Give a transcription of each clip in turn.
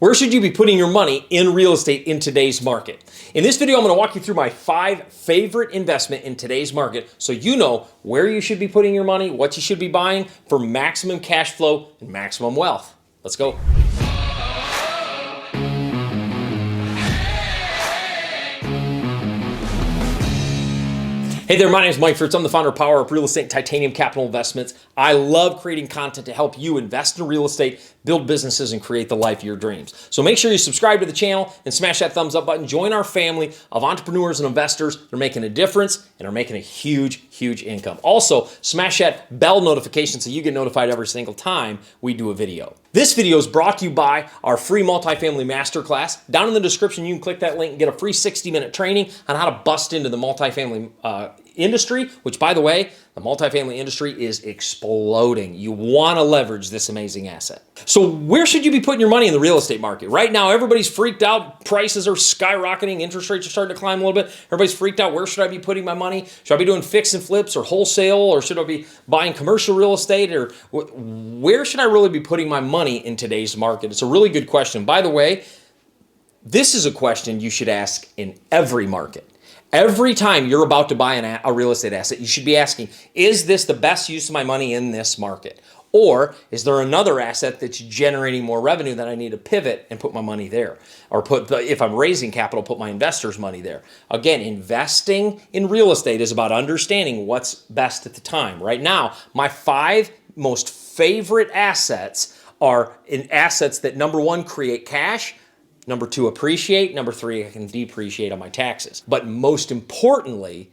Where should you be putting your money in real estate in today's market? In this video, I'm going to walk you through my 5 favorite investment in today's market so you know where you should be putting your money, what you should be buying for maximum cash flow and maximum wealth. Let's go. Hey there, my name is Mike Fritz. I'm the founder of Power Up Real Estate and Titanium Capital Investments. I love creating content to help you invest in real estate, build businesses, and create the life of your dreams. So make sure you subscribe to the channel and smash that thumbs up button. Join our family of entrepreneurs and investors that are making a difference and are making a huge, huge income. Also, smash that bell notification so you get notified every single time we do a video. This video is brought to you by our free multifamily masterclass. Down in the description, you can click that link and get a free 60-minute training on how to bust into the multifamily industry, which, by the way, the multifamily industry is exploding. You want to leverage this amazing asset. So where should you be putting your money in the real estate market? Right now, everybody's freaked out. Prices are skyrocketing. Interest rates are starting to climb a little bit. Everybody's freaked out. Where should I be putting my money? Should I be doing fix and flips or wholesale, or should I be buying commercial real estate? Or where should I really be putting my money in today's market? It's a really good question. By the way, this is a question you should ask in every market. Every time you're about to buy a real estate asset, you should be asking, is this the best use of my money in this market? Or is there another asset that's generating more revenue that I need to pivot and put my money there? Or if I'm raising capital, put my investors' money there. Again, investing in real estate is about understanding what's best at the time. Right now, my 5 most favorite assets are in assets that, number 1, create cash, number 2, appreciate, number 3, I can depreciate on my taxes. But most importantly,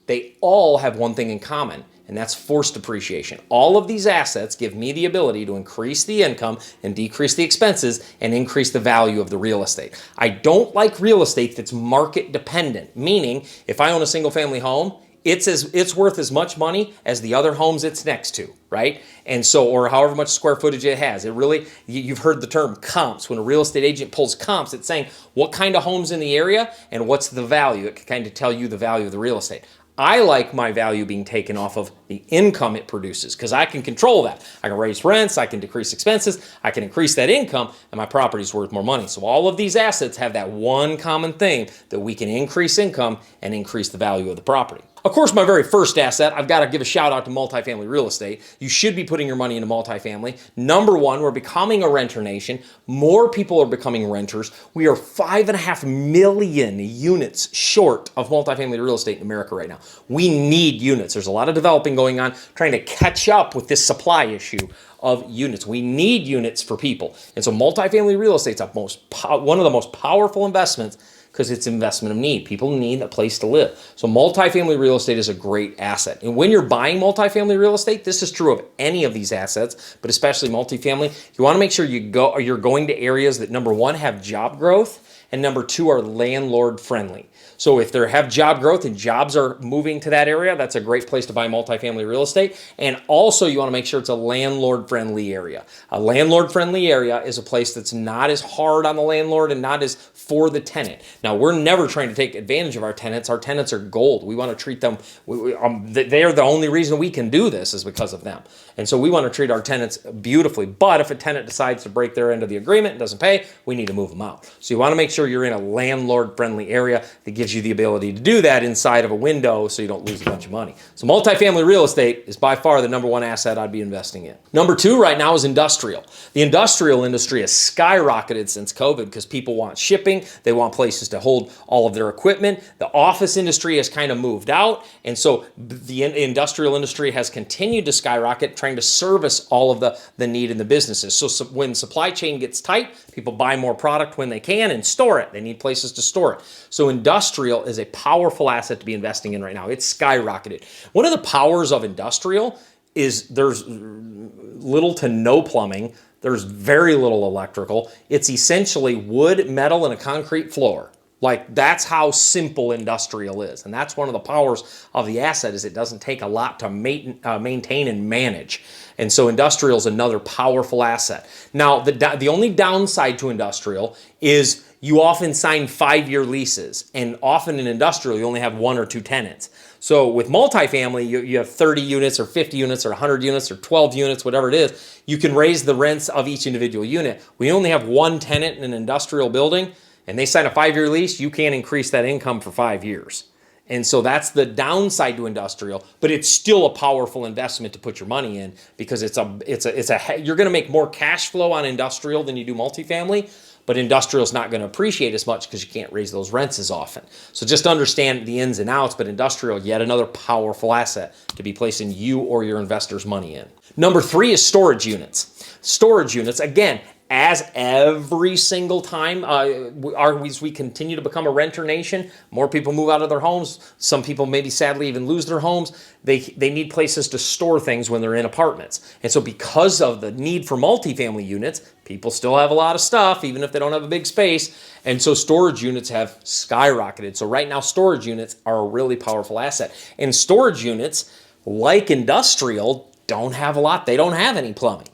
they all have one thing in common, and that's forced depreciation. All of these assets give me the ability to increase the income and decrease the expenses and increase the value of the real estate. I don't like real estate that's market dependent, meaning if I own a single family home, it's worth as much money as the other homes it's next to, right? And so, or however much square footage it has. It really, you've heard the term comps. When a real estate agent pulls comps, it's saying what kind of homes in the area and what's the value. It can kind of tell you the value of the real estate. I like my value being taken off of the income it produces because I can control that. I can raise rents, I can decrease expenses, I can increase that income, and my property's worth more money. So all of these assets have that one common thing, that we can increase income and increase the value of the property. Of course, my very first asset, I've got to give a shout out to multifamily real estate. You should be putting your money into multifamily. Number 1, we're becoming a renter nation. More people are becoming renters. We are 5.5 million units short of multifamily real estate in America right now. We need units. There's a lot of developing going on, trying to catch up with this supply issue of units. We need units for people. And so multifamily real estate's one of the most powerful investments because it's investment of need. People need a place to live. So multifamily real estate is a great asset. And when you're buying multifamily real estate, this is true of any of these assets, but especially multifamily, you want to make sure you're going to areas that, number 1, have job growth, and number 2, are landlord friendly. So if they have job growth and jobs are moving to that area, that's a great place to buy multifamily real estate. And also you want to make sure it's a landlord-friendly area. A landlord-friendly area is a place that's not as hard on the landlord and not as for the tenant. Now, we're never trying to take advantage of our tenants. Our tenants are gold. We want to treat them, they are the only reason we can do this is because of them. And so we want to treat our tenants beautifully. But if a tenant decides to break their end of the agreement and doesn't pay, we need to move them out. So you want to make sure you're in a landlord-friendly area that gives you the ability to do that inside of a window so you don't lose a bunch of money. So multifamily real estate is by far the number 1 asset I'd be investing in. Number 2 right now is industrial. The industrial industry has skyrocketed since COVID because people want shipping. They want places to hold all of their equipment. The office industry has kind of moved out. And so the industrial industry has continued to skyrocket, trying to service all of the need in the businesses. So when supply chain gets tight, people buy more product when they can and store it. They need places to store it. So industrial is a powerful asset to be investing in right now. It's skyrocketed. One of the powers of industrial is there's little to no plumbing. There's very little electrical. It's essentially wood, metal, and a concrete floor. Like, that's how simple industrial is. And that's one of the powers of the asset, is it doesn't take a lot to maintain and manage. And so industrial is another powerful asset. Now, the only downside to industrial is you often sign 5-year leases. And often in industrial, you only have 1 or 2 tenants. So with multifamily, you have 30 units or 50 units or 100 units or 12 units, whatever it is. You can raise the rents of each individual unit. We only have 1 tenant in an industrial building, and they sign a 5-year lease, you can't increase that income for 5 years. And so that's the downside to industrial, but it's still a powerful investment to put your money in, because you're going to make more cash flow on industrial than you do multifamily, but industrial is not going to appreciate as much because you can't raise those rents as often. So just understand the ins and outs, but industrial, yet another powerful asset to be placing you or your investors' money in. Number 3 is storage units. Storage units, again, as every single time as we continue to become a renter nation, more people move out of their homes. Some people maybe sadly even lose their homes. They need places to store things when they're in apartments. And so because of the need for multifamily units, people still have a lot of stuff, even if they don't have a big space. And so storage units have skyrocketed. So right now, storage units are a really powerful asset. And storage units, like industrial, don't have a lot. They don't have any plumbing.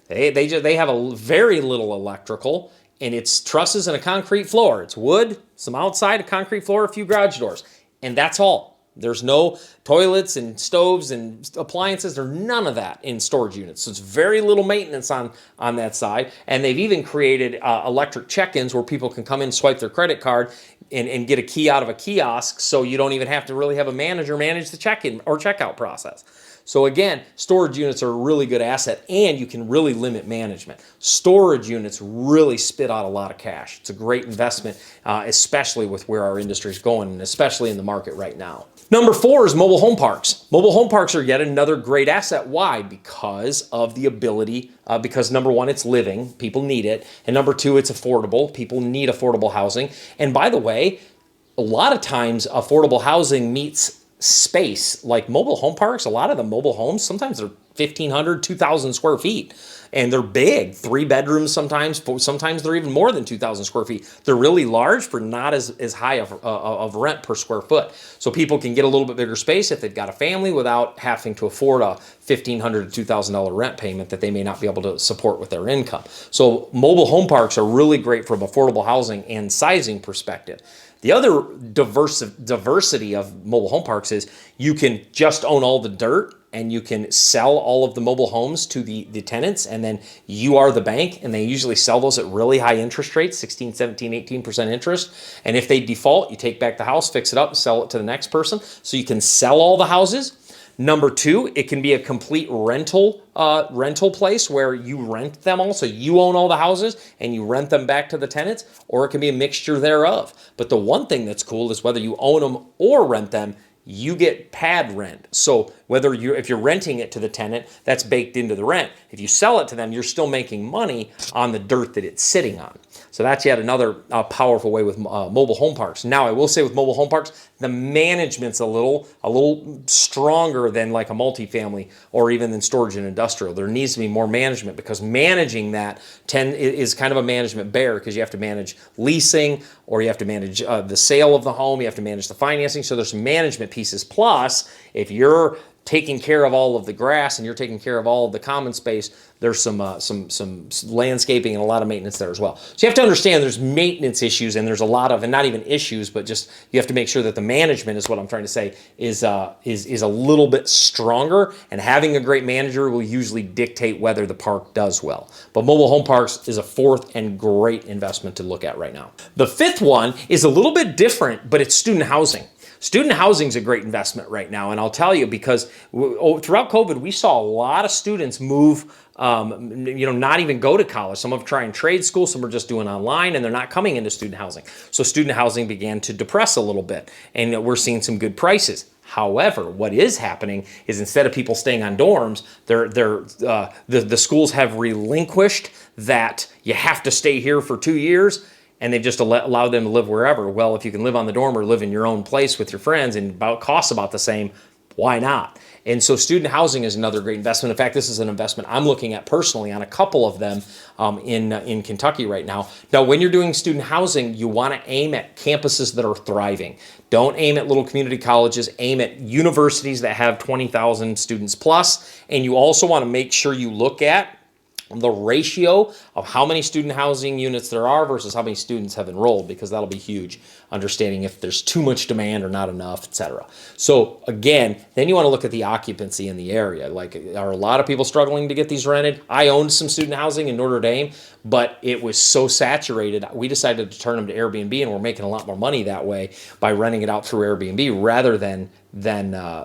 They have a very little electrical, and it's trusses and a concrete floor. It's wood, some outside, a concrete floor, a few garage doors, and that's all. There's no toilets and stoves and appliances. There's none of that in storage units. So it's very little maintenance on that side. And they've even created electric check-ins where people can come in, swipe their credit card, and get a key out of a kiosk, so you don't even have to really have a manager manage the check-in or checkout process. So again, storage units are a really good asset, and you can really limit management. Storage units really spit out a lot of cash. It's a great investment, especially with where our industry is going, and especially in the market right now. Number 4 is mobile home parks. Mobile home parks are yet another great asset. Why? Because of the ability, because number 1, it's living. People need it. And number 2, it's affordable. People need affordable housing. And by the way, a lot of times affordable housing meets space. Like mobile home parks, a lot of the mobile homes, sometimes they're 1,500, 2,000 square feet. And they're big, 3 bedrooms sometimes they're even more than 2,000 square feet. They're really large for not as high of rent per square foot. So people can get a little bit bigger space if they've got a family without having to afford a $1,500 to $2,000 rent payment that they may not be able to support with their income. So mobile home parks are really great from affordable housing and sizing perspective. The other diversity of mobile home parks is you can just own all the dirt, and you can sell all of the mobile homes to the tenants, and then you are the bank, and they usually sell those at really high interest rates, 16, 17, 18% interest. And if they default, you take back the house, fix it up, sell it to the next person. So you can sell all the houses. Number 2, it can be a complete rental place where you rent them all. So you own all the houses and you rent them back to the tenants, or it can be a mixture thereof. But the one thing that's cool is whether you own them or rent them, you get pad rent. So if you're renting it to the tenant, that's baked into the rent. If you sell it to them, you're still making money on the dirt that it's sitting on. So that's yet another powerful way with mobile home parks. Now, I will say with mobile home parks, the management's a little stronger than like a multifamily or even than storage and industrial. There needs to be more management, because managing that is kind of a management bear, because you have to manage leasing, or you have to manage the sale of the home, you have to manage the financing. So there's some management pieces. Plus, if you're taking care of all of the grass and you're taking care of all of the common space, there's some landscaping and a lot of maintenance there as well. So you have to understand there's maintenance issues, and there's a lot of, and not even issues, but just you have to make sure that the management, is what I'm trying to say, is a little bit stronger, and having a great manager will usually dictate whether the park does well. But mobile home parks is a 4th and great investment to look at right now. The 5th one is a little bit different, but it's student housing. Student housing is a great investment right now, and I'll tell you, because throughout COVID, we saw a lot of students move, not even go to college. Some have tried trade school, some are just doing online, and they're not coming into student housing. So student housing began to depress a little bit, and we're seeing some good prices. However, what is happening is, instead of people staying on dorms, the schools have relinquished that you have to stay here for 2 years, and they've just allowed them to live wherever. Well, if you can live on the dorm or live in your own place with your friends and costs about the same, why not? And so student housing is another great investment. In fact, this is an investment I'm looking at personally on a couple of them in Kentucky right now. Now, when you're doing student housing, you want to aim at campuses that are thriving. Don't aim at little community colleges, aim at universities that have 20,000 students plus. And you also want to make sure you look at the ratio of how many student housing units there are versus how many students have enrolled, because that'll be huge. Understanding if there's too much demand or not enough, etc. So again, then you want to look at the occupancy in the area. Like, are a lot of people struggling to get these rented? I owned some student housing in Notre Dame, but it was so saturated, we decided to turn them to Airbnb, and we're making a lot more money that way by renting it out through Airbnb rather than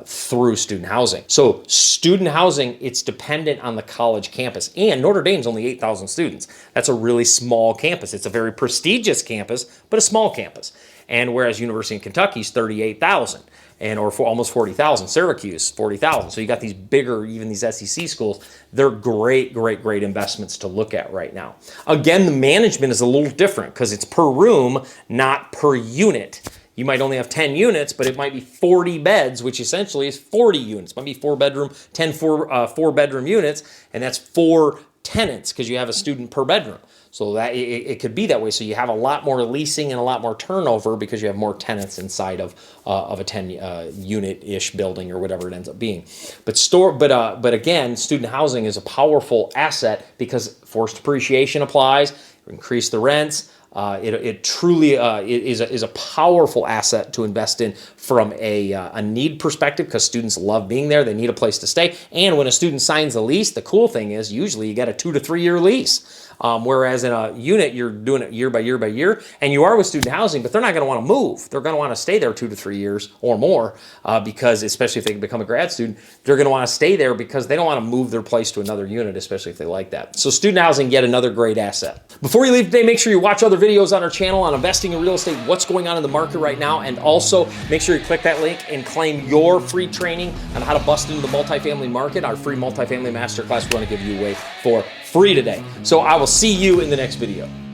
through student housing. So student housing, it's dependent on the college campus, and Notre Dame's only 8,000 students. That's a really small campus. It's a very prestigious campus, but a small campus. And whereas University of Kentucky's 38,000 or almost 40,000, Syracuse 40,000. So you got these bigger, even these SEC schools, they're great investments to look at right now. Again, the management is a little different because it's per room, not per unit. You might only have 10 units, but it might be 40 beds, which essentially is 40 units. It might be 10 four-bedroom units, and that's 4 tenants because you have a student per bedroom. So that it could be that way. So you have a lot more leasing and a lot more turnover because you have more tenants inside of a 10 unit-ish building or whatever it ends up being. But again, student housing is a powerful asset because forced appreciation applies, increase the rents. It truly is a powerful asset to invest in from a need perspective because students love being there. They need a place to stay. And when a student signs a lease, the cool thing is usually you get a 2 to 3 year lease. Whereas in a unit, you're doing it year by year by year, and you are with student housing, but they're not going to want to move. They're going to want to stay there 2 to 3 years or more because, especially if they become a grad student, they're going to want to stay there because they don't want to move their place to another unit, especially if they like that. So student housing, yet another great asset. Before you leave today, make sure you watch other videos on our channel on investing in real estate, what's going on in the market right now, and also make sure you click that link and claim your free training on how to bust into the multifamily market, our free multifamily masterclass we want to give you away for free today. So I will see you in the next video.